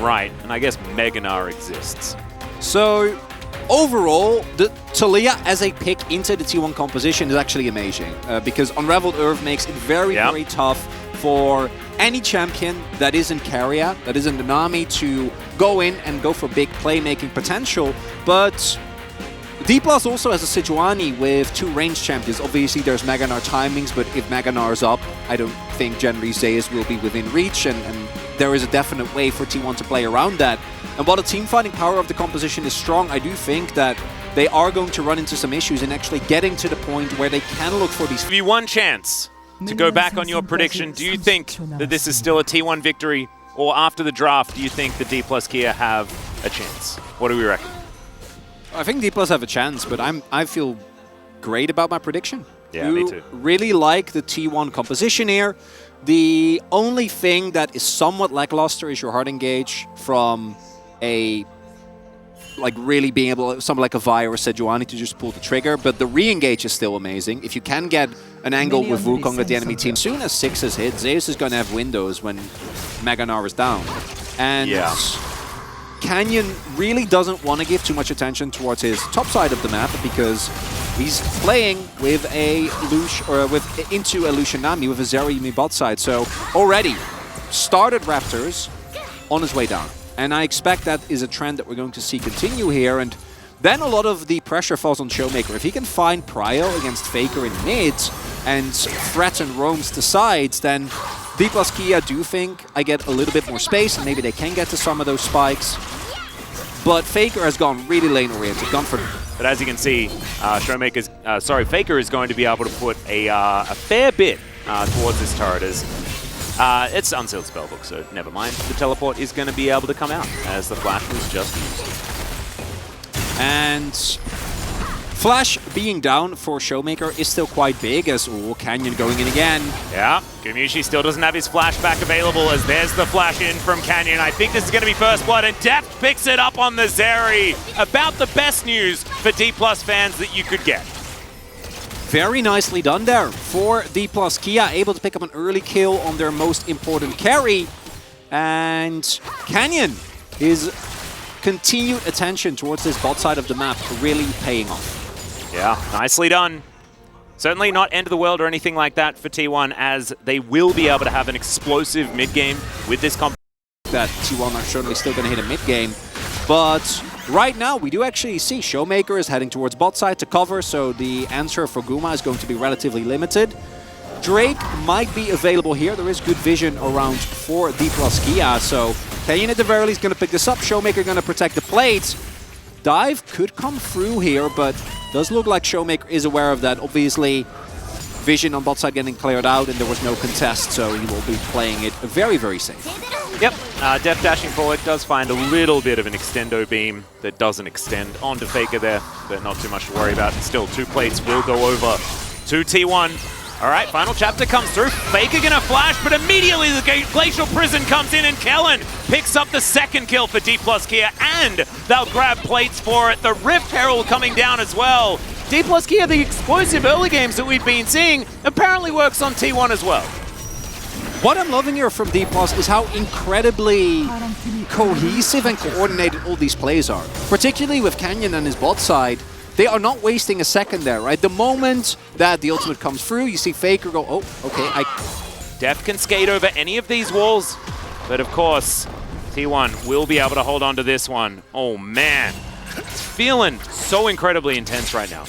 right, and I guess Meganar exists. So, overall, the Taliyah as a pick into the T1 composition is actually amazing. Because Unraveled Earth makes it very, very tough for any champion that isn't Carrier, that isn't the Nami, to go in and go for big playmaking potential. But Dplus also has a Sejuani with 2 range champions. Obviously, there's Meganar timings, but if Meganar's up, I don't think generally Zeus will be within reach, and there is a definite way for T1 to play around that. And while the team fighting power of the composition is strong, I do think that they are going to run into some issues in actually getting to the point where they can look for these. Give you one chance to go back on your prediction. Do you think that this is still a T1 victory, or after the draft, do you think the Dplus Kia have a chance? What do we reckon? I think Dplus have a chance, but I feel great about my prediction. Yeah, me too. Really like the T1 composition here. The only thing that is somewhat lackluster is your hard engage from a, like, really being able, something like a Vi or a Sejuani to just pull the trigger, but the re-engage is still amazing. If you can get an angle with Wukong at the enemy team, as soon as 6 is hit, Zeus is going to have windows when Meganar is down. And Canyon really doesn't want to give too much attention towards his top side of the map because he's playing with a Lush, or into a Lucian Nami with a Zeri bot side. So already started Raptors on his way down. And I expect that is a trend that we're going to see continue here. And then a lot of the pressure falls on Showmaker. If he can find Prio against Faker in mids and threaten roams to sides, then Dplus Kia do think I get a little bit more space, and maybe they can get to some of those spikes. But Faker has gone really lane-oriented, gone for... But as you can see, Faker is going to be able to put a fair bit towards this turret. It's unsealed spellbook, so never mind. The teleport is going to be able to come out as the flash was just used. And flash being down for Showmaker is still quite big, as Canyon going in again. Yeah, Gumayusi still doesn't have his flashback available, as there's the flash in from Canyon. I think this is going to be first blood, and Deft picks it up on the Zeri. About the best news for Dplus fans that you could get. Very nicely done there for Dplus Kia, able to pick up an early kill on their most important carry. And Canyon, his continued attention towards this bot side of the map really paying off. Yeah, nicely done. Certainly not end of the world or anything like that for T1, as they will be able to have an explosive mid-game with this comp. That T1 are certainly still going to hit a mid-game. But right now, we do actually see Showmaker is heading towards bot side to cover, so the answer for Guma is going to be relatively limited. Drake might be available here. There is good vision around for Dplus Kia, so Canyon at the very least going to pick this up. Showmaker going to protect the plates. Dive could come through here, but does look like Showmaker is aware of that. Obviously, vision on bot side getting cleared out, and there was no contest, so he will be playing it very, very safe. Yep, Def dashing forward does find a little bit of an extendo beam that doesn't extend onto Faker there, but not too much to worry about. Still, 2 plates will go over to T1. All right, final chapter comes through. Faker gonna flash, but immediately the Glacial Prison comes in, and Kellen picks up the 2nd kill for Dplus Kia, and they'll grab plates for it. The Rift Herald coming down as well. Dplus Kia, the explosive early games that we've been seeing, apparently works on T1 as well. What I'm loving here from Dplus is how incredibly cohesive and coordinated all these plays are. Particularly with Canyon and his bot side, they are not wasting a second there, right? The moment that the ultimate comes through, you see Faker go, oh, okay, Def can skate over any of these walls, but of course, T1 will be able to hold on to this one. Oh man, it's feeling so incredibly intense right now.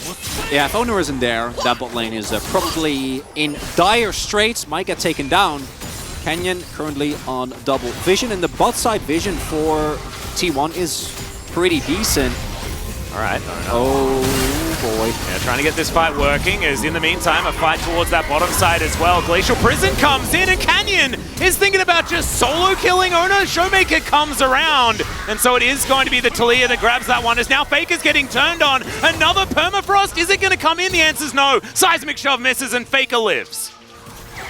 Yeah, if Owner isn't there, that bot lane is probably in dire straits, might get taken down. Canyon currently on double vision, and the bot side vision for T1 is pretty decent. All right. Oh boy. Yeah, trying to get this fight working, as in the meantime, a fight towards that bottom side as well. Glacial Prison comes in, and Canyon is thinking about just solo killing Owner. Showmaker comes around, and so it is going to be the Taliyah that grabs that one, as now Faker's getting turned on. Another Permafrost, is it going to come in? The answer's no. Seismic Shove misses, and Faker lives.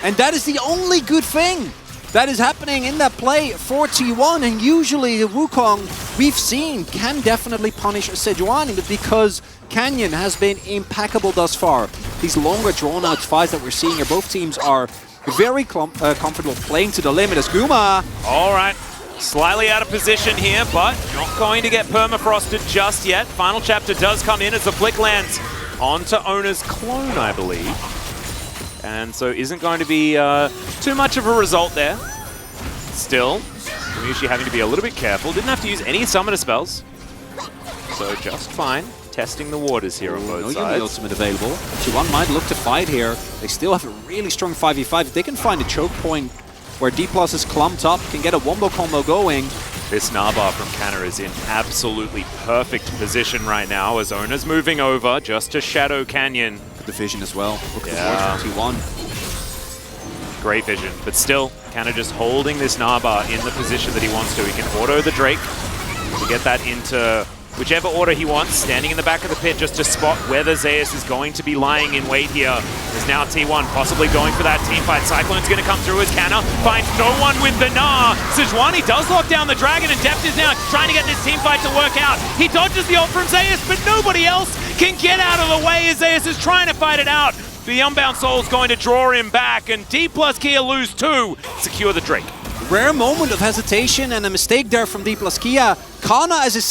And that is the only good thing that is happening in that play for T1, and usually the Wukong we've seen can definitely punish Sejuani, but because Canyon has been impeccable thus far, these longer drawn-out fights that we're seeing here, both teams are very comfortable playing to the limit as Guma. All right, Slightly out of position here, but not going to get permafrosted just yet. Final chapter does come in as the flick lands onto Owner's clone, I believe. And so isn't going to be too much of a result there. Still, Mushi having to be a little bit careful. Didn't have to use any summoner spells. So just fine. Testing the waters here on both sides. The ultimate available. T1 might look to fight here. They still have a really strong 5v5. If they can find a choke point where Dplus is clumped up, can get a wombo combo going. This Narbar from Canna is in absolutely perfect position right now as Owner's moving over just to Shadow Canyon. The vision as well. Looking forward to T1. Great vision, but still, Canna just holding this Narbar in the position that he wants to. He can auto the Drake to get that into whichever order he wants, standing in the back of the pit just to spot whether Zeus is going to be lying in wait here. There's now T1 possibly going for that team fight. Cyclone's going to come through as Canna finds no one with the Gnar. Sejuani does lock down the Dragon, and Deft is now trying to get this team fight to work out. He dodges the ult from Zeus, but nobody else can get out of the way as Zeus is trying to fight it out. The Unbound Soul's going to draw him back, and Dplus Kia lose 2, secure the Drake. Rare moment of hesitation and a mistake there from Dplus Kia. Kana as a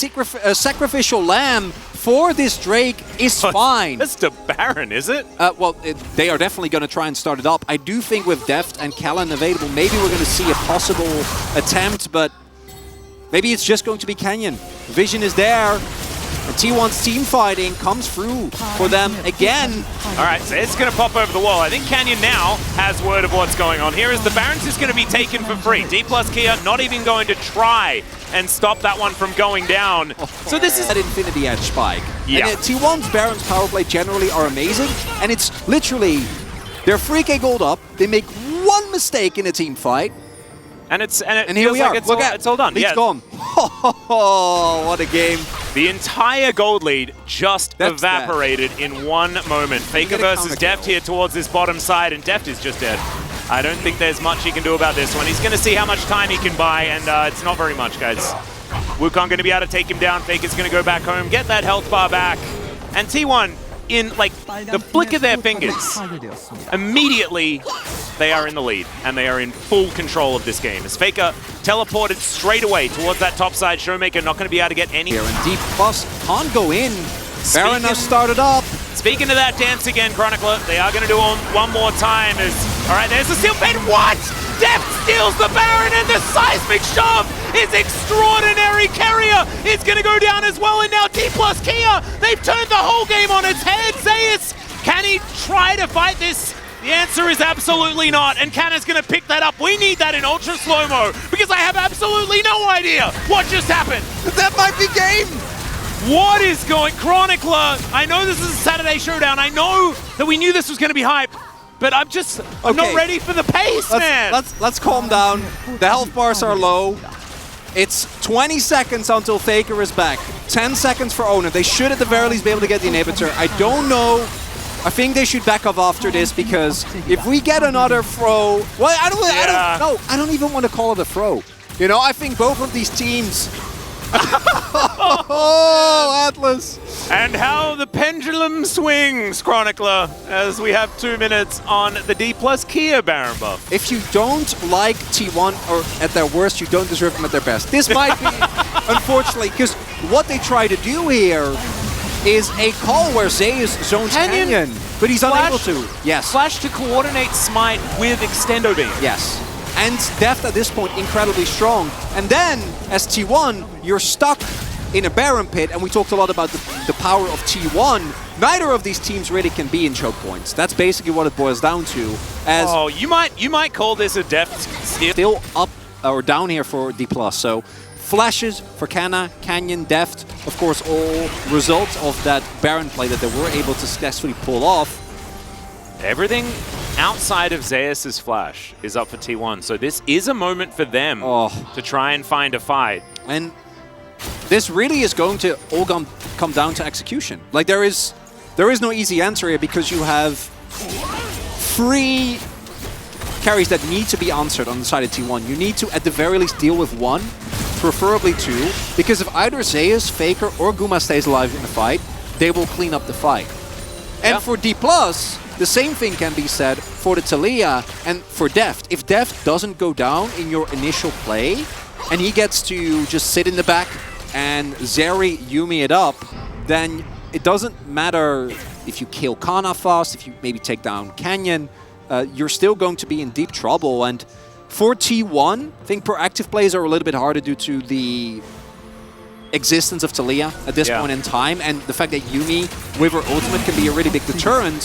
sacrificial lamb for this Drake is fine. That's the Baron, is it? They are definitely going to try and start it up. I do think with Deft and Callan available, maybe we're going to see a possible attempt, but maybe it's just going to be Canyon. Vision is there. And T1's team fighting comes through for them again. All right, so it's going to pop over the wall. I think Canyon now has word of what's going on here as the Baron's just going to be taken for free. Dplus Kia not even going to try and stop that one from going down. So this is an Infinity Edge spike. Yeah. And T1's Baron's power play generally are amazing, and it's literally, they're 3k gold up, they make one mistake in a team fight, and here we are. It's all done. Lead's gone. Oh, what a game. The entire gold lead just evaporated in one moment. Faker versus Deft here towards this bottom side, and Deft is just dead. I don't think there's much he can do about this one. He's going to see how much time he can buy, and it's not very much, guys. Wukong going to be able to take him down. Faker's going to go back home, get that health bar back. And T1, in like the flick of their fingers, immediately they are in the lead, and they are in full control of this game. As Faker teleported straight away towards that top side, Showmaker not going to be able to get any. Here, and Dplus can't go in. Baron has started up. Speaking of that dance again, Chronicler, they are going to do it one more time. All right, there's the steel fade. What? Deft steals the Baron, and the seismic shove is extraordinary. Carrier is going to go down as well, and now Dplus Kia, they've turned the whole game on its head. Zeus, can he try to fight this? The answer is absolutely not, and Canna's going to pick that up. We need that in ultra slow-mo, because I have absolutely no idea what just happened. That might be game. What is going... Chronicler, I know this is a Saturday Showdown. I know that we knew this was going to be hype, but I'm not ready for the pace, man. Let's calm down. The health bars are low. It's 20 seconds until Faker is back. 10 seconds for Owner. They should at the very least be able to get the inhibitor. I don't know. I think they should back off after this, because if we get another throw... Well, I don't even want to call it a throw. You know, I think both of these teams... Oh, Atlas! And how the pendulum swings, Chronicler, as we have 2 minutes on the Dplus Kia Baron buff. If you don't like T1, or at their worst, you don't deserve them at their best. This might be, unfortunately, because what they try to do here is a call where Zeus zones Canyon, but he's unable to. Yes. Flash to coordinate Smite with Extendo Beam. Yes. And Deft at this point incredibly strong. And then, as T1, you're stuck in a Baron pit, and we talked a lot about the power of T1. Neither of these teams really can be in choke points. That's basically what it boils down to. As you might call this a Deft still up or down here for Dplus. So flashes for Canna, Canyon, Deft, of course, all results of that Baron play that they were able to successfully pull off. Everything outside of Zeus's flash is up for T1, so this is a moment for them to try and find a fight. And this really is going to all come down to execution. Like, there is no easy answer here, because you have 3 carries that need to be answered on the side of T1. You need to, at the very least, deal with 1, preferably 2, because if either Zeus, Faker, or Guma stays alive in the fight, they will clean up the fight. And for Dplus, the same thing can be said for the Taliyah and for Deft. If Deft doesn't go down in your initial play, and he gets to just sit in the back and Zeri Yumi it up, then it doesn't matter if you kill Kana fast, if you maybe take down Canyon, you're still going to be in deep trouble. And for T1, I think proactive plays are a little bit harder due to the existence of Talia at this point in time, and the fact that Yumi with her ultimate can be a really big deterrent.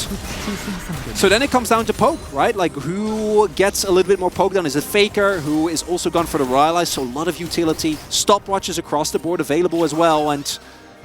So then it comes down to poke, right? Like, who gets a little bit more poke down? Is it Faker, who is also gone for the Royalize, so a lot of utility. Stopwatches across the board available as well, and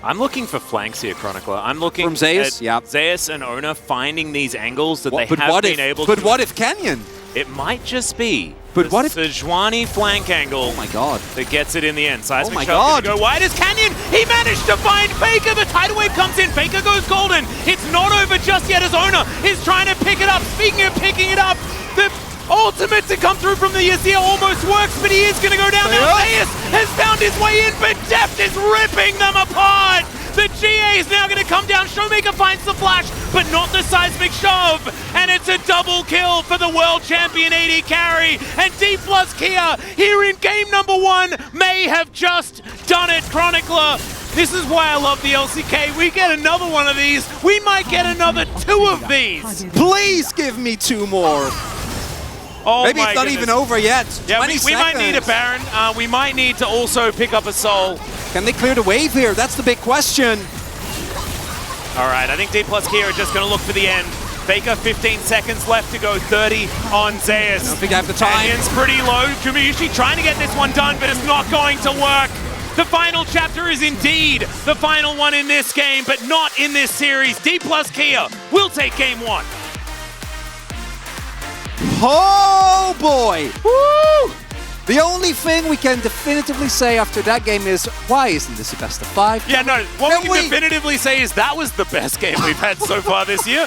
I'm looking for flanks here, Chronicler. I'm looking from Zeus, at Zeus and Ona finding these angles that they have been able to... But what if Canyon? It might just be what if Sejuani flank angle that gets it in the end. Seismic Shot go wide as Canyon. He managed to find Faker. The tidal wave comes in. Faker goes golden. It's not over just yet as Ona is trying to pick it up. Speaking of picking it up, the ultimate to come through from the Yasuo almost works, but he is going to go down. Now Zeus has found his way in, but Deft is ripping them apart. The GA is now going to come down. Showmaker finds the flash, but not the seismic shove. And it's a double kill for the world champion AD carry. And Dplus Kia here in game number 1 may have just done it, Chronicler. This is why I love the LCK. We get another one of these. We might get another 2 of these. Please give me 2 more. Oh, maybe it's not even over yet. Yeah, we might need a Baron. We might need to also pick up a soul. Can they clear the wave here? That's the big question. All right, I think Dplus Kia are just going to look for the end. Faker, 15 seconds left to go, 30 on Zeus. I don't think I have the time. Canyon's pretty low. Kumiushi trying to get this one done, but it's not going to work. The final chapter is indeed the final one in this game, but not in this series. Dplus Kia will take game 1. Oh boy! Woo! The only thing we can definitively say after that game is, why isn't this a best of 5? Yeah, no, what we can definitively say is that was the best game we've had so far this year.